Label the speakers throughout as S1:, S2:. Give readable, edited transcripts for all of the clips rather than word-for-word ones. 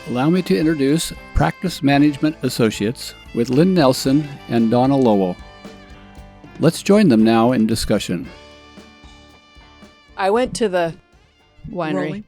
S1: Allow me to introduce Practice Management Associates with Lynn Nelson and Donna Lowell. Let's join them now in discussion.
S2: I went to the winery,
S3: Rolling.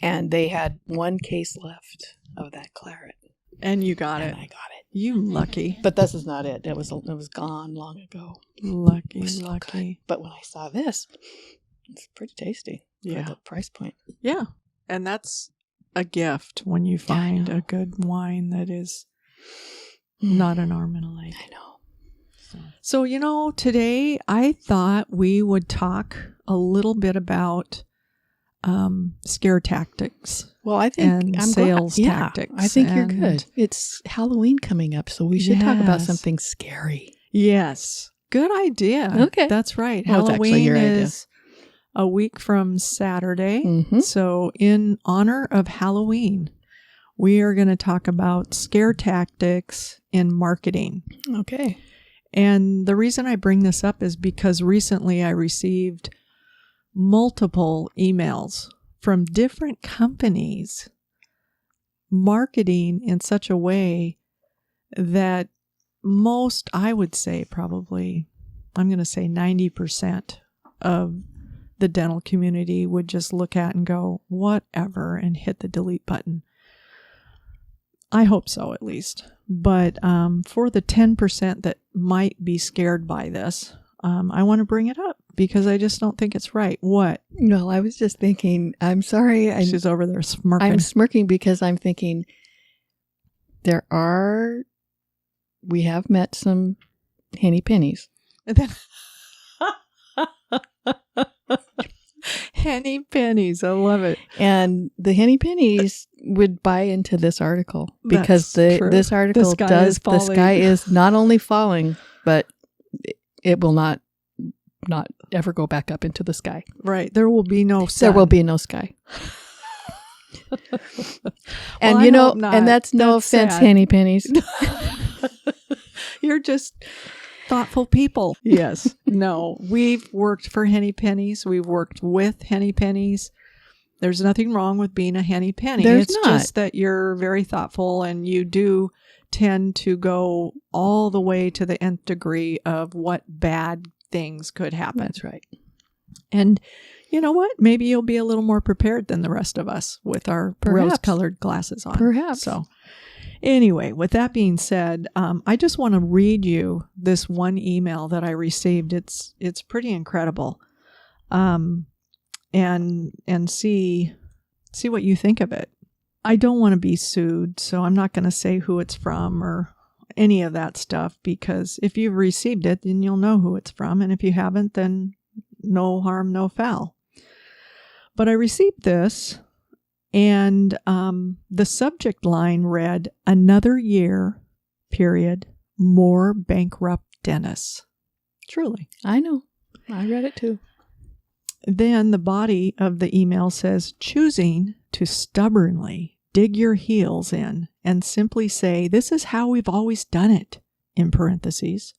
S2: and they had one case left of that claret.
S3: And you got
S2: And
S3: it.
S2: I got it.
S3: You lucky.
S2: But this is not it. It was gone long ago.
S3: Lucky,
S2: It was so
S3: lucky.
S2: good. But when I saw this, it's pretty tasty
S3: Yeah.
S2: for the price point.
S3: Yeah. And that's a gift when you find a good wine that is not an arm and a leg.
S2: I know.
S3: So, today I thought we would talk a little bit about scare tactics.
S2: Well, I think
S3: And
S2: I'm
S3: sales
S2: glad.
S3: tactics.
S2: Yeah, I think you're
S3: and-
S2: good. It's Halloween coming up, so we should talk about
S3: Yes.
S2: something scary.
S3: Yes. Good idea.
S2: Okay.
S3: That's right.
S2: Well, it's actually
S3: Halloween
S2: your idea.
S3: is a week from Saturday.
S2: Mhm.
S3: So in honor of Halloween, we are going to talk about scare tactics in marketing.
S2: Okay.
S3: And the reason I bring this up is because recently I received multiple emails from different companies marketing in such a way that most, I would say probably, I'm going to say 90% of the dental community would just look at and go, whatever, and hit the delete button. I hope so, at least. But for the 10% that might be scared by this, I want to bring it up because I just don't think it's right. What?
S2: Well, I was just thinking, I'm sorry.
S3: She's over there smirking.
S2: I'm smirking because I'm thinking we have met some henny pennies.
S3: Henny pennies. I love it.
S2: And the henny pennies would buy into this article because
S3: That's true.
S2: this article
S3: The sky
S2: does,
S3: is
S2: the
S3: falling.
S2: sky is not only falling, but it will not ever go back up into the sky.
S3: Right. There will be no sun.
S2: There will be no sky. And
S3: I hope not.
S2: and that's no
S3: That's
S2: offense,
S3: sad.
S2: henny pennies.
S3: You're just thoughtful people. Yes. No, we've worked for henny pennies. We've worked with henny pennies. There's nothing wrong with being a henny penny.
S2: There's
S3: it's
S2: not.
S3: just that you're very thoughtful and you do tend to go all the way to the nth degree of what bad things could happen.
S2: That's right.
S3: And you know what? Maybe you'll be a little more prepared than the rest of us with our
S2: Perhaps.
S3: rose-colored glasses on.
S2: Perhaps.
S3: So anyway, with that being said, I just want to read you this one email that I received. It's pretty incredible, and see what you think of it. I don't want to be sued, so I'm not going to say who it's from or any of that stuff, because if you've received it, then you'll know who it's from, and if you haven't, then no harm, no foul. But I received this. And the subject line read, "Another year, period, more bankrupt dentists." Truly.
S2: I know. I read it too.
S3: Then the body of the email says, "Choosing to stubbornly dig your heels in and simply say, 'This is how we've always done it,' in parentheses,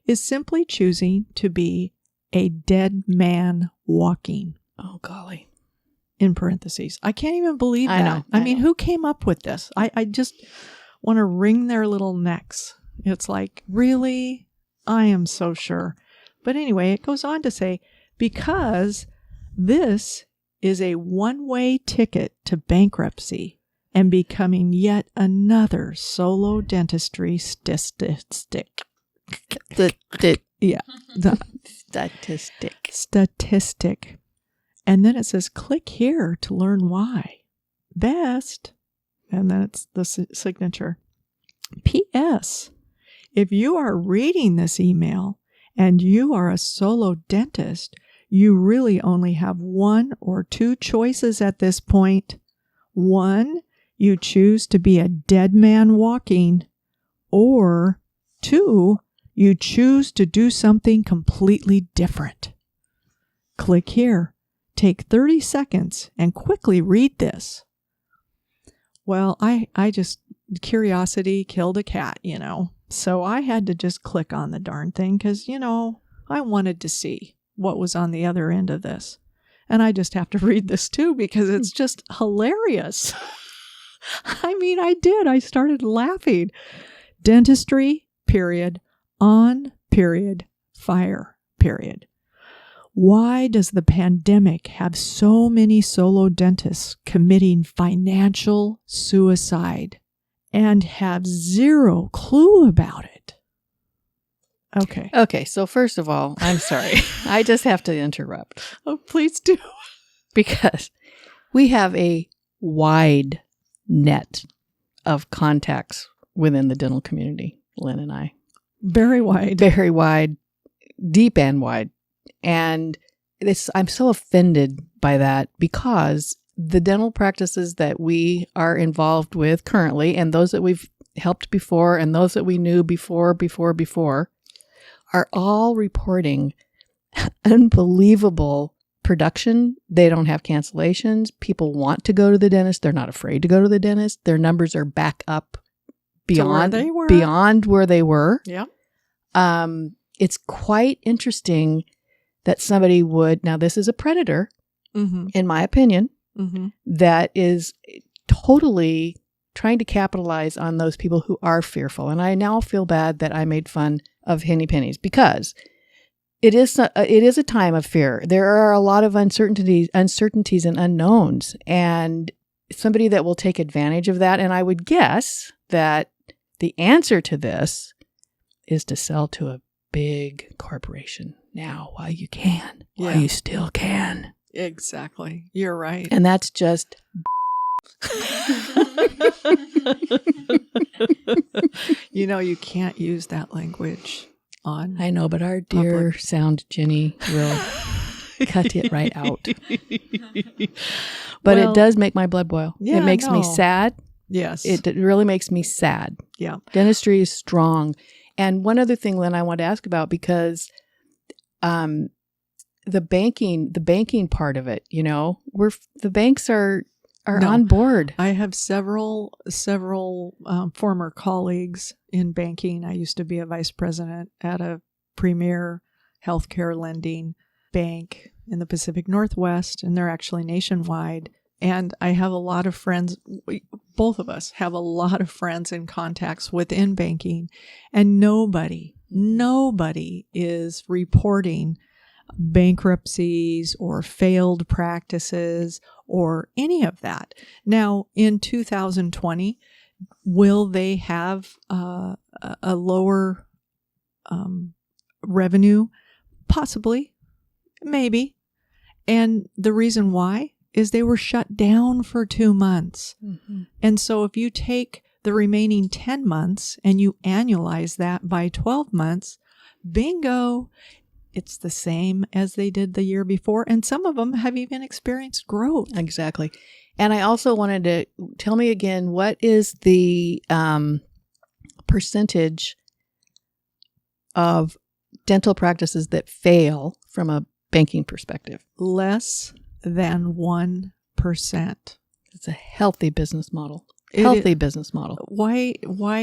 S3: is simply choosing to be a dead man walking."
S2: Oh, golly.
S3: In parentheses. I can't even believe that.
S2: I know.
S3: I mean, who came up with this? I just want to wring their little necks. It's like, really? I am so sure. But anyway, it goes on to say, because this is a one-way ticket to bankruptcy and becoming yet another solo dentistry statistic. Yeah. Statistic. And then it says, click here to learn why. Best. And then it's the signature. P.S. If you are reading this email and you are a solo dentist, you really only have one or two choices at this point. One, you choose to be a dead man walking, or two, you choose to do something completely different. Click here. Take 30 seconds and quickly read this. Well, I just, curiosity killed a cat, So I had to just click on the darn thing because, I wanted to see what was on the other end of this. And I just have to read this too because it's just hilarious. I mean, I did. I started laughing. Dentistry, period. On, period. Fire, period. Why does the pandemic have so many solo dentists committing financial suicide and have zero clue about it? Okay.
S2: Okay, so first of all, I'm sorry. I just have to interrupt
S3: Oh, please do.
S2: because we have a wide net of contacts within the dental community, Lynn and I.
S3: Very wide.
S2: Very wide, deep and wide. And I'm so offended by that because the dental practices that we are involved with currently, and those that we've helped before, and those that we knew before, are all reporting unbelievable production. They don't have cancellations. People want to go to the dentist. They're not afraid to go to the dentist. Their numbers are back up beyond where they were.
S3: Yeah.
S2: It's quite interesting that somebody would, now this is a predator, in my opinion, that is totally trying to capitalize on those people who are fearful. And I now feel bad that I made fun of henny pennies because it is a time of fear. There are a lot of uncertainties and unknowns, and somebody that will take advantage of that. And I would guess that the answer to this is to sell to a big corporation now while you can, while you still can.
S3: Exactly. You're right.
S2: And that's just
S3: You know, you can't use that language on.
S2: I know, but our dear
S3: public.
S2: sound Jenny will cut it right out. But it does make my blood boil.
S3: Yeah,
S2: it makes me sad.
S3: Yes.
S2: It really makes me sad.
S3: Yeah.
S2: Dentistry is strong. And one other thing, Lynn, I want to ask about, because the banking part of it, you know, the banks are on board.
S3: I have several former colleagues in banking. I used to be a vice president at a premier healthcare lending bank in the Pacific Northwest, and they're actually nationwide. And I have a lot of friends, both of us have a lot of friends and contacts within banking, and nobody is reporting bankruptcies or failed practices or any of that. Now, in 2020, will they have a lower revenue? Possibly, maybe. And the reason why is they were shut down for 2 months. And so if you take the remaining 10 months and you annualize that by 12 months, bingo, it's the same as they did the year before. And some of them have even experienced growth.
S2: Exactly. And I also wanted to tell me again, what is the percentage of dental practices that fail from a banking perspective?
S3: Less than 1%.
S2: It's a healthy business model. Business model.
S3: Why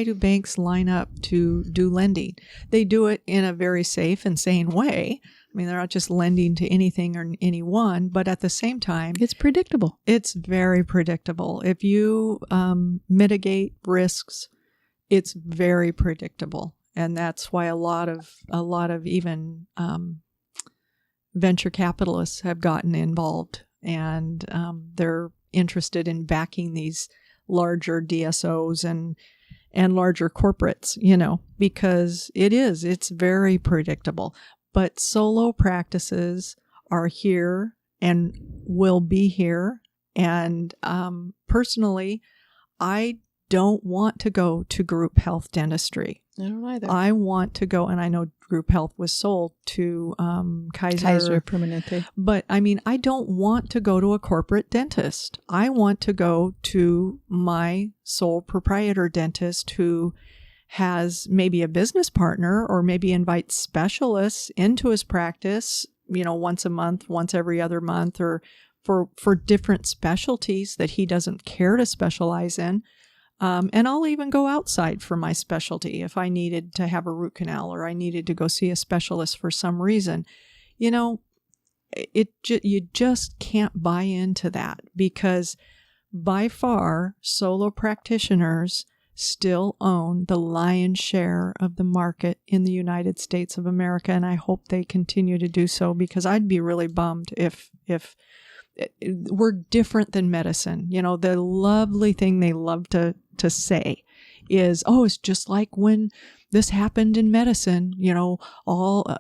S3: do banks line up to do lending? They do it in a very safe and sane way. I mean, they're not just lending to anything or anyone, but at the same time,
S2: it's predictable.
S3: It's very predictable. If you mitigate risks, it's very predictable, and that's why a lot of even venture capitalists have gotten involved, and they're interested in backing these larger DSOs and larger corporates, you know, because it's very predictable. But solo practices are here and will be here. And personally, I don't want to go to group health dentistry.
S2: I don't either.
S3: I want to go, and I know group health was sold to Kaiser
S2: Permanente.
S3: But I mean, I don't want to go to a corporate dentist. I want to go to my sole proprietor dentist who has maybe a business partner or maybe invites specialists into his practice, you know, once a month, once every other month, or for different specialties that he doesn't care to specialize in. And I'll even go outside for my specialty if I needed to have a root canal or I needed to go see a specialist for some reason. You know, you just can't buy into that, because by far, solo practitioners still own the lion's share of the market in the United States of America, and I hope they continue to do so, because I'd be really bummed if we're different than medicine. You know, the lovely thing they love to say is, oh, it's just like when this happened in medicine, you know,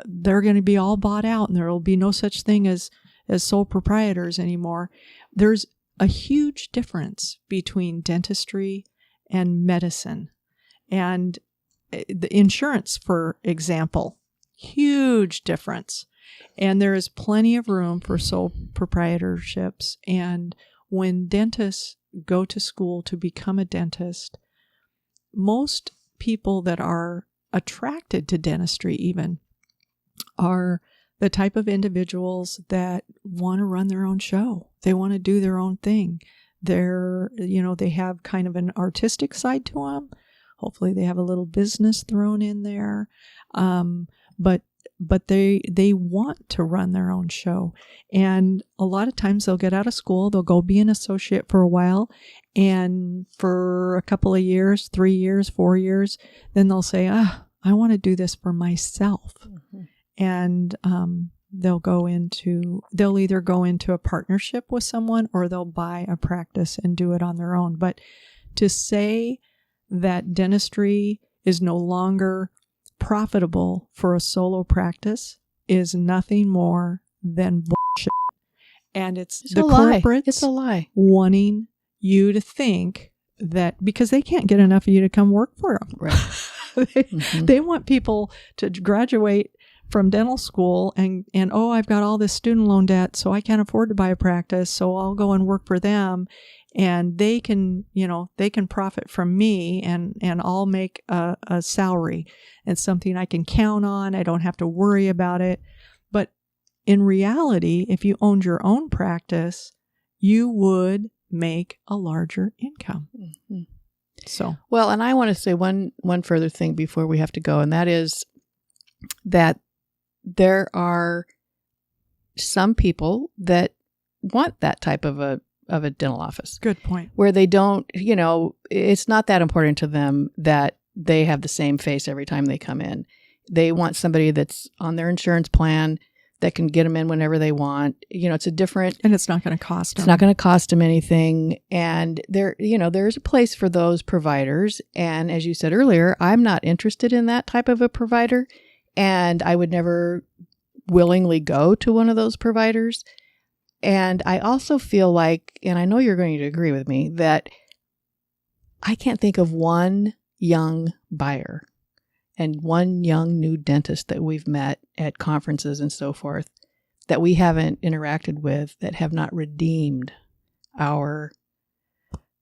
S3: they're going to be all bought out and there will be no such thing as sole proprietors anymore. There's a huge difference between dentistry and medicine. And the insurance, for example, huge difference. And there is plenty of room for sole proprietorships. And when dentists go to school to become a dentist, most people that are attracted to dentistry even are the type of individuals that want to run their own show. They want to do their own thing. They have kind of an artistic side to them. Hopefully they have a little business thrown in there. But they want to run their own show. And a lot of times they'll get out of school, they'll go be an associate for a while, and for a couple of years, 3 years, 4 years, then they'll say, I want to do this for myself. Mm-hmm. And they'll either go into a partnership with someone or they'll buy a practice and do it on their own. But to say that dentistry is no longer profitable for a solo practice is nothing more than bullshit. And it's the corporates
S2: it's a lie.
S3: Wanting you to think that because they can't get enough of you to come work for them.
S2: Right.
S3: They want people to graduate from dental school and I've got all this student loan debt, so I can't afford to buy a practice, so I'll go and work for them, and they can profit from me, and I'll make a salary and something I can count on. I don't have to worry about it. But in reality, if you owned your own practice, you would make a larger income. Mm-hmm. So,
S2: well, and I want to say one further thing before we have to go, and that is that there are some people that want that type of a dental office.
S3: Good point.
S2: Where they don't, it's not that important to them that they have the same face every time they come in. They want somebody that's on their insurance plan that can get them in whenever they want. It's a different...
S3: And it's not going to cost them.
S2: It's not going to cost them anything. And there's a place for those providers. And as you said earlier, I'm not interested in that type of a provider. And I would never willingly go to one of those providers. And I also feel like, and I know you're going to agree with me, that I can't think of one young buyer and one young new dentist that we've met at conferences and so forth that we haven't interacted with that have not redeemed our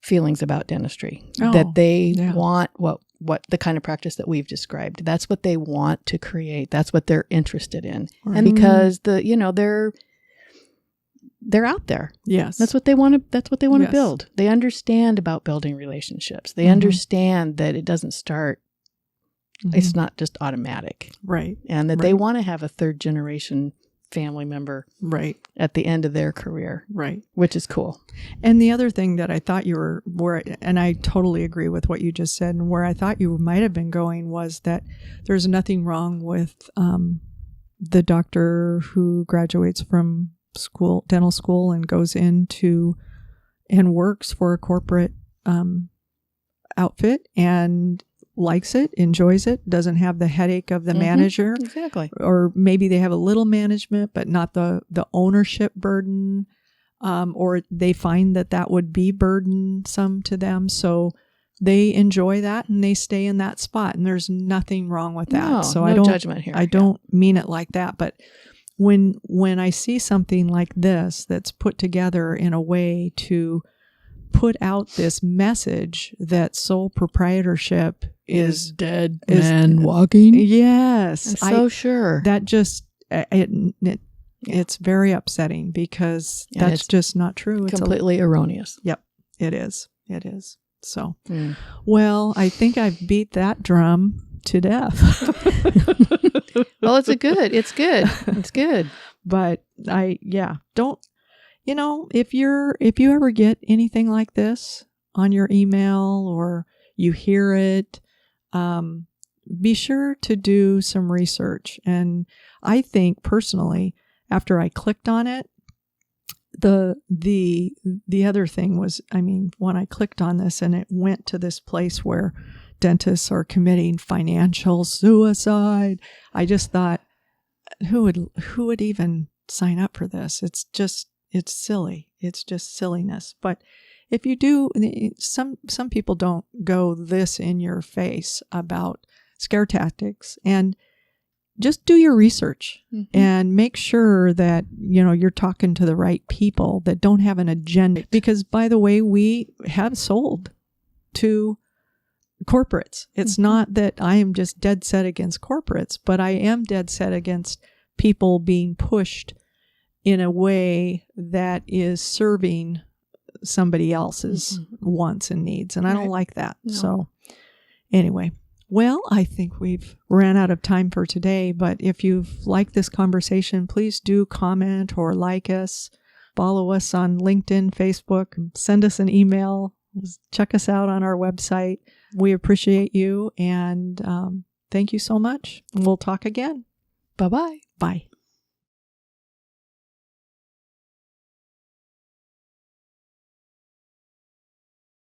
S2: feelings about dentistry. That they want what the kind of practice that we've described. That's what they want to create. That's what they're interested in. Right. And because they're out there.
S3: Yes.
S2: That's what they want to build. They understand about building relationships. They understand that it doesn't start, it's not just automatic.
S3: Right.
S2: And that they want to have a third generation family member at the end of their career.
S3: Right.
S2: Which is cool.
S3: And the other thing that I thought and I totally agree with what you just said, and where I thought you might have been going was that there's nothing wrong with the doctor who graduates from dental school and goes into and works for a corporate outfit and likes it, enjoys it, doesn't have the headache of the manager.
S2: Exactly.
S3: Or maybe they have a little management, but not the ownership burden, or they find that would be burdensome to them. So they enjoy that and they stay in that spot, and there's nothing wrong with that.
S2: No,
S3: so
S2: no
S3: I don't
S2: judgment here.
S3: I don't mean it like that, but when I see something like this that's put together in a way to put out this message that sole proprietorship is
S2: dead man walking.
S3: Yes.
S2: I'm so sure.
S3: That just, it's very upsetting because that's just not true. It's
S2: completely erroneous.
S3: Yep, it is. It is. So, well, I think I've beat that drum to death.
S2: Well, it's good. But
S3: if you ever get anything like this on your email or you hear it, be sure to do some research. And I think personally, after I clicked on it, the other thing was, when I clicked on this and it went to this place where dentists are committing financial suicide, I just thought, who would even sign up for this? It's silly. It's just silliness. But if you do, some people don't go this in your face about scare tactics, and just do your research and make sure that, you're talking to the right people that don't have an agenda. Because, by the way, we have sold to corporates. It's not that I am just dead set against corporates, but I am dead set against people being pushed in a way that is serving somebody else's wants and needs. And I don't like that. No. So anyway, well, I think we've ran out of time for today, but if you've liked this conversation, please do comment or like us, follow us on LinkedIn, Facebook, send us an email, check us out on our website. We appreciate you, and thank you so much. We'll talk again.
S2: Bye-bye.
S3: Bye.